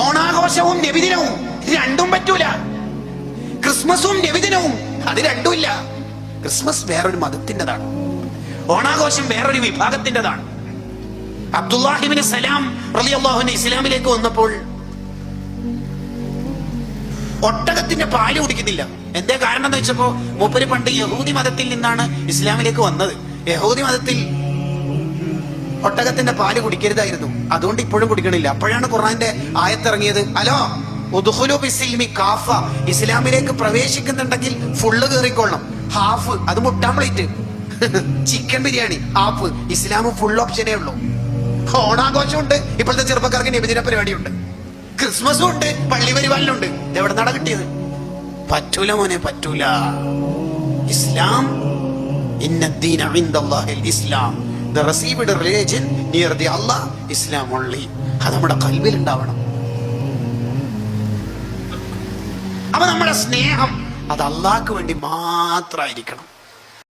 ഓണാഘോഷവും നബിദിനവും രണ്ടും പറ്റൂല. ക്രിസ്മസും നബിദിനവും അത് രണ്ടുമില്ല. ക്രിസ്മസ് വേറൊരു മതത്തിൻ്റെതാണ്, ഓണാഘോഷം വേറൊരു വിഭാഗത്തിൻ്റെതാണ്. അബ്ദുല്ലാഹിബ്നു സലാം റളിയല്ലാഹു അൻഹു ഇസ്ലാമിലേക്ക് വന്നപ്പോൾ ഒട്ടകത്തിന്റെ പാല് കുടിക്കുന്നില്ല. എന്തേ കാരണം എന്ന് വെച്ചപ്പോ മൂപ്പര് പണ്ട് യഹൂദി മതത്തിൽ നിന്നാണ് ഇസ്ലാമിലേക്ക് വന്നത്. യഹൂദി മതത്തിൽ ഒട്ടകത്തിന്റെ പാല് കുടിക്കരുതായിരുന്നു, അതുകൊണ്ട് ഇപ്പോഴും കുടിക്കണില്ല. അപ്പോഴാണ് ഖുർആന്റെ ആയത്തിറങ്ങിയത്, അലോ ഉദ്ഖുലൂ ബിസ്സിൽമി കാഫ, ഇസ്ലാമിലേക്ക് പ്രവേശിക്കുന്നുണ്ടെങ്കിൽ ഫുള്ള് കയറിക്കൊള്ളണം. ഹാഫ് അത് മുട്ടാൻ പ്ലേറ്റ്, ചിക്കൻ ബിരിയാണി ഹാഫ്, ഇസ്ലാം ഫുൾ ഓപ്ഷനേ ഉള്ളൂ. ഓണാഘോഷമുണ്ട്, ഇപ്പോഴത്തെ ചെറുപ്പക്കാർക്ക് നബിദിന പരിപാടിയുണ്ട്, ക്രിസ്മസും ഉണ്ട്, പള്ളി പരിപാലനുണ്ട്. എവിടെ നട കിട്ടിയത്? പറ്റൂല മോനെ, പറ്റൂല. ഇസ്ലാം ഇന്നദ്ദീന ഇൻദല്ലാഹിൽ ഇസ്ലാം, the received religion near the Allah, Islam only. അത് നമ്മുടെ ഖൽബിൽ ഉണ്ടാവണം. അപ്പൊ നമ്മുടെ സ്നേഹം അത് അള്ളാഹ്ക്ക് വേണ്ടി മാത്രമായിരിക്കണം.